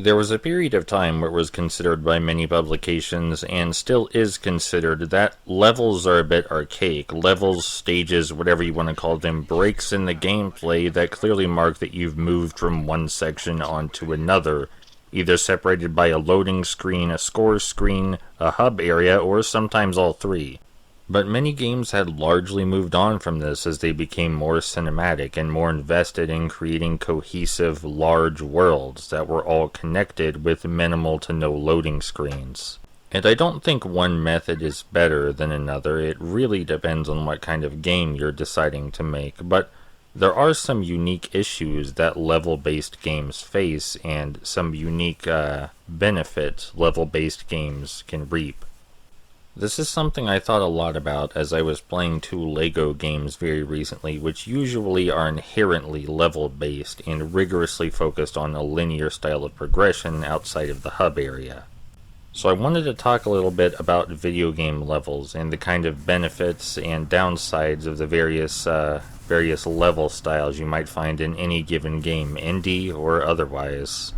There was a period of time where it was considered by many publications, and still is considered, that levels are a bit archaic. Levels, stages, whatever you want to call them, breaks in the gameplay that clearly mark that you've moved from one section onto another, either separated by a loading screen, a score screen, a hub area, or sometimes all three. But many games had largely moved on from this as they became more cinematic and more invested in creating cohesive, large worlds that were all connected with minimal to no loading screens. And I don't think one method is better than another. It really depends on what kind of game you're deciding to make, but there are some unique issues that level-based games face and some unique benefits level-based games can reap. This is something I thought a lot about as I was playing two LEGO games very recently, which usually are inherently level-based and rigorously focused on a linear style of progression outside of the hub area. So I wanted to talk a little bit about video game levels and the kind of benefits and downsides of the various level styles you might find in any given game, indie or otherwise.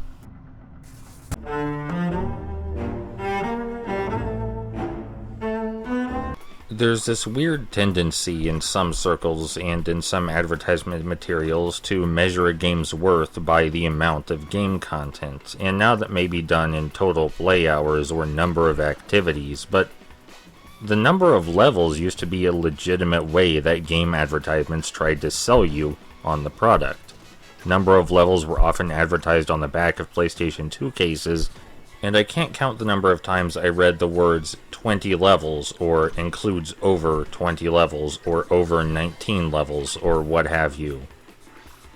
There's this weird tendency in some circles and in some advertisement materials to measure a game's worth by the amount of game content, and now that may be done in total play hours or number of activities, but the number of levels used to be a legitimate way that game advertisements tried to sell you on the product. Number of levels were often advertised on the back of PlayStation 2 cases, and I can't count the number of times I read the words 20 levels, or includes over 20 levels, or over 19 levels, or what have you.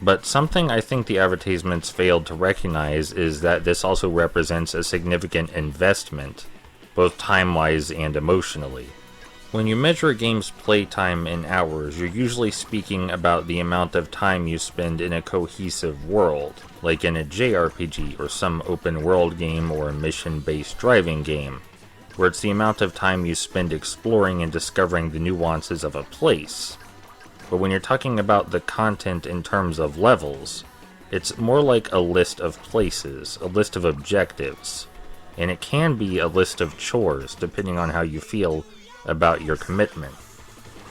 But something I think the advertisements failed to recognize is that this also represents a significant investment, both time-wise and emotionally. When you measure a game's playtime in hours, you're usually speaking about the amount of time you spend in a cohesive world, like in a JRPG or some open-world game or a mission-based driving game, where it's the amount of time you spend exploring and discovering the nuances of a place. But when you're talking about the content in terms of levels, it's more like a list of places, a list of objectives, and it can be a list of chores, depending on how you feel about your commitment.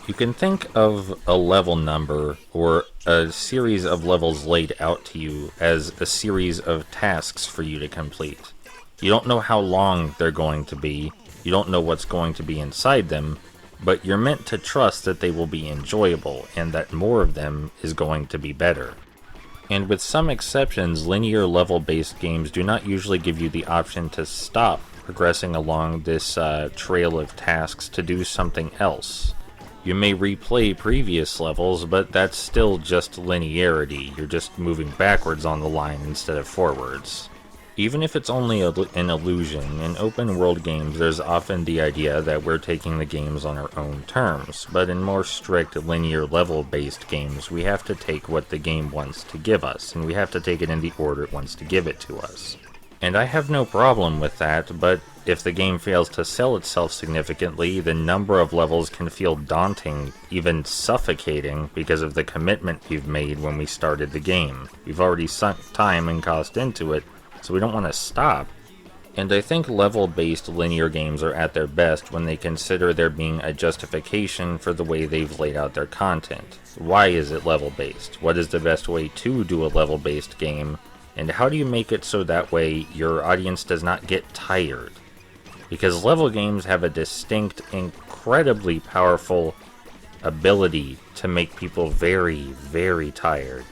You can think of a level number or a series of levels laid out to you as a series of tasks for you to complete. You don't know how long they're going to be, you don't know what's going to be inside them, but you're meant to trust that they will be enjoyable and that more of them is going to be better. And with some exceptions, linear level-based games do not usually give you the option to stop progressing along this trail of tasks to do something else. You may replay previous levels, but that's still just linearity. You're just moving backwards on the line instead of forwards. Even if it's only an illusion, in open-world games there's often the idea that we're taking the games on our own terms, but in more strict linear level-based games we have to take what the game wants to give us, and we have to take it in the order it wants to give it to us. And I have no problem with that, but if the game fails to sell itself significantly, the number of levels can feel daunting, even suffocating, because of the commitment we've made when we started the game. We've already sunk time and cost into it, so we don't want to stop. And I think level-based linear games are at their best when they consider there being a justification for the way they've laid out their content. Why is it level-based? What is the best way to do a level-based game? And how do you make it so that way your audience does not get tired? Because level games have a distinct, incredibly powerful ability to make people very, very tired.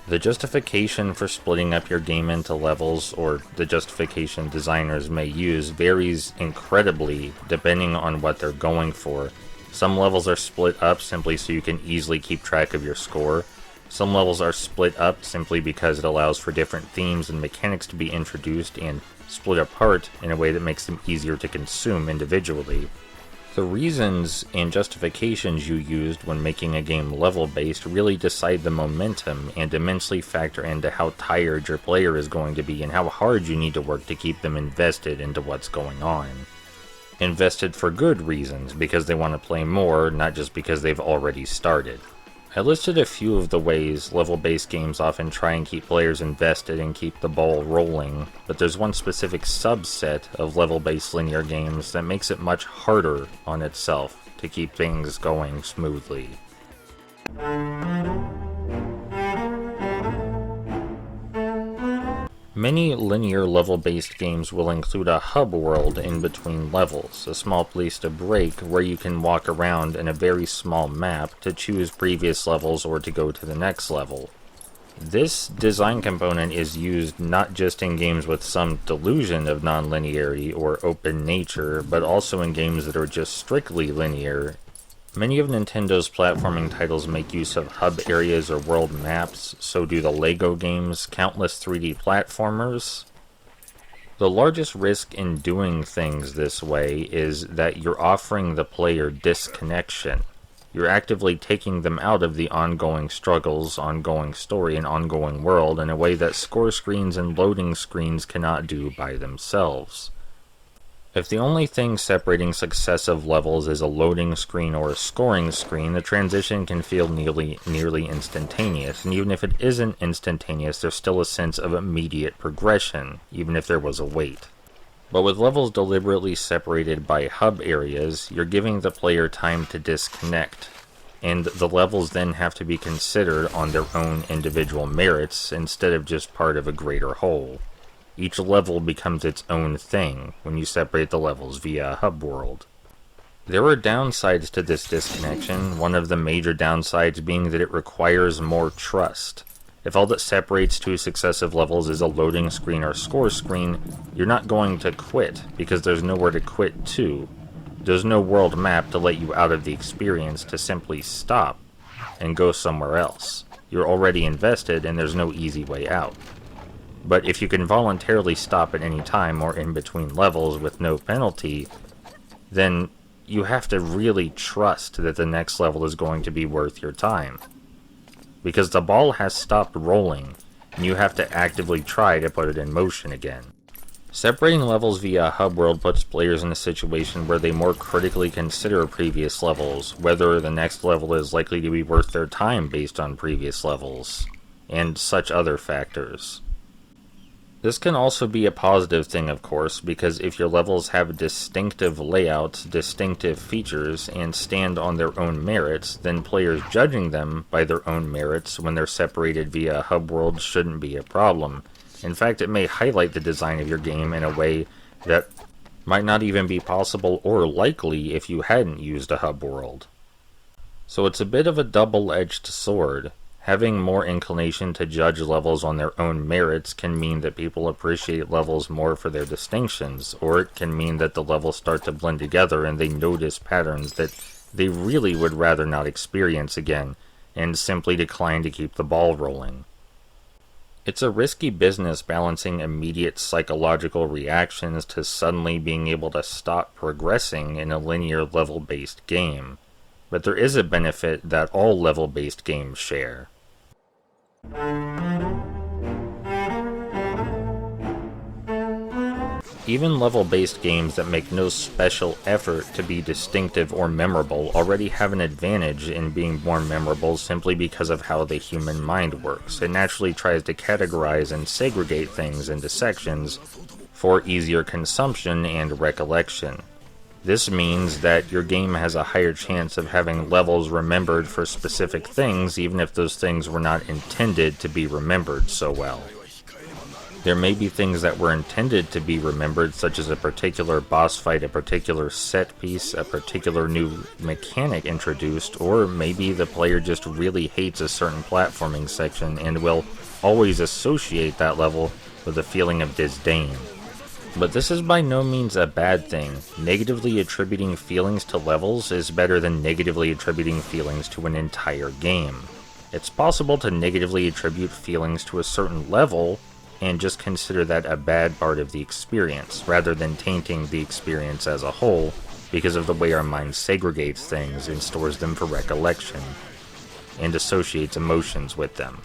The justification for splitting up your game into levels, or the justification designers may use, varies incredibly depending on what they're going for. Some levels are split up simply so you can easily keep track of your score. Some levels are split up simply because it allows for different themes and mechanics to be introduced and split apart in a way that makes them easier to consume individually. The reasons and justifications you used when making a game level-based really decide the momentum and immensely factor into how tired your player is going to be and how hard you need to work to keep them invested into what's going on. Invested for good reasons, because they want to play more, not just because they've already started. I listed a few of the ways level-based games often try and keep players invested and keep the ball rolling, but there's one specific subset of level-based linear games that makes it much harder on itself to keep things going smoothly. Many linear level-based games will include a hub world in between levels, a small place to break where you can walk around in a very small map to choose previous levels or to go to the next level. This design component is used not just in games with some delusion of non-linearity or open nature, but also in games that are just strictly linear. Many of Nintendo's platforming titles make use of hub areas or world maps, so do the LEGO games, countless 3D platformers. The largest risk in doing things this way is that you're offering the player disconnection. You're actively taking them out of the ongoing struggles, ongoing story, and ongoing world in a way that score screens and loading screens cannot do by themselves. If the only thing separating successive levels is a loading screen or a scoring screen, the transition can feel nearly instantaneous, and even if it isn't instantaneous, there's still a sense of immediate progression, even if there was a wait. But with levels deliberately separated by hub areas, you're giving the player time to disconnect, and the levels then have to be considered on their own individual merits instead of just part of a greater whole. Each level becomes its own thing when you separate the levels via a hub world. There are downsides to this disconnection, one of the major downsides being that it requires more trust. If all that separates two successive levels is a loading screen or score screen, you're not going to quit, because there's nowhere to quit to. There's no world map to let you out of the experience to simply stop and go somewhere else. You're already invested and there's no easy way out. But if you can voluntarily stop at any time or in between levels with no penalty, then you have to really trust that the next level is going to be worth your time. Because the ball has stopped rolling, and you have to actively try to put it in motion again. Separating levels via a hub world puts players in a situation where they more critically consider previous levels, whether the next level is likely to be worth their time based on previous levels, and such other factors. This can also be a positive thing, of course, because if your levels have distinctive layouts, distinctive features, and stand on their own merits, then players judging them by their own merits when they're separated via a hub world shouldn't be a problem. In fact, it may highlight the design of your game in a way that might not even be possible or likely if you hadn't used a hub world. So it's a bit of a double-edged sword. Having more inclination to judge levels on their own merits can mean that people appreciate levels more for their distinctions, or it can mean that the levels start to blend together and they notice patterns that they really would rather not experience again, and simply decline to keep the ball rolling. It's a risky business balancing immediate psychological reactions to suddenly being able to stop progressing in a linear level-based game, but there is a benefit that all level-based games share. Even level-based games that make no special effort to be distinctive or memorable already have an advantage in being more memorable simply because of how the human mind works. It naturally tries to categorize and segregate things into sections for easier consumption and recollection. This means that your game has a higher chance of having levels remembered for specific things, even if those things were not intended to be remembered so well. There may be things that were intended to be remembered, such as a particular boss fight, a particular set piece, a particular new mechanic introduced, or maybe the player just really hates a certain platforming section and will always associate that level with a feeling of disdain. But this is by no means a bad thing. Negatively attributing feelings to levels is better than negatively attributing feelings to an entire game. It's possible to negatively attribute feelings to a certain level and just consider that a bad part of the experience, rather than tainting the experience as a whole because of the way our mind segregates things and stores them for recollection, and associates emotions with them.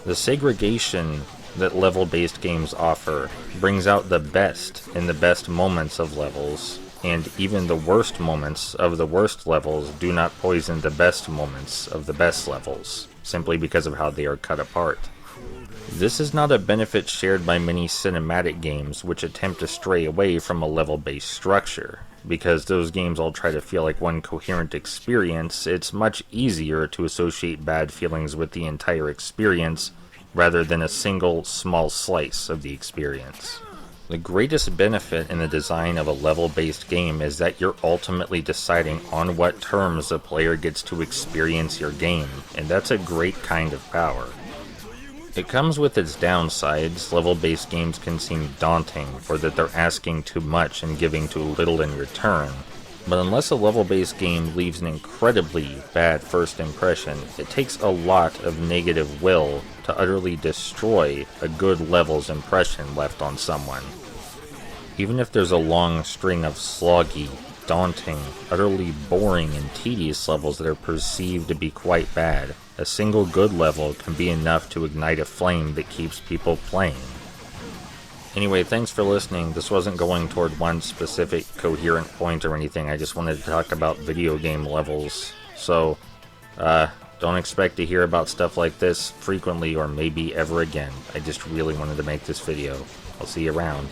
The segregation that level-based games offer brings out the best in the best moments of levels, and even the worst moments of the worst levels do not poison the best moments of the best levels, simply because of how they are cut apart. This is not a benefit shared by many cinematic games which attempt to stray away from a level-based structure. Because those games all try to feel like one coherent experience, it's much easier to associate bad feelings with the entire experience rather than a single small slice of the experience. The greatest benefit in the design of a level-based game is that you're ultimately deciding on what terms the player gets to experience your game, and that's a great kind of power. It comes with its downsides. Level-based games can seem daunting, or that they're asking too much and giving too little in return. But unless a level-based game leaves an incredibly bad first impression, it takes a lot of negative will to utterly destroy a good level's impression left on someone. Even if there's a long string of sloggy, daunting, utterly boring and tedious levels that are perceived to be quite bad, a single good level can be enough to ignite a flame that keeps people playing. Anyway, thanks for listening. This wasn't going toward one specific coherent point or anything. I just wanted to talk about video game levels. So, don't expect to hear about stuff like this frequently or maybe ever again. I just really wanted to make this video. I'll see you around.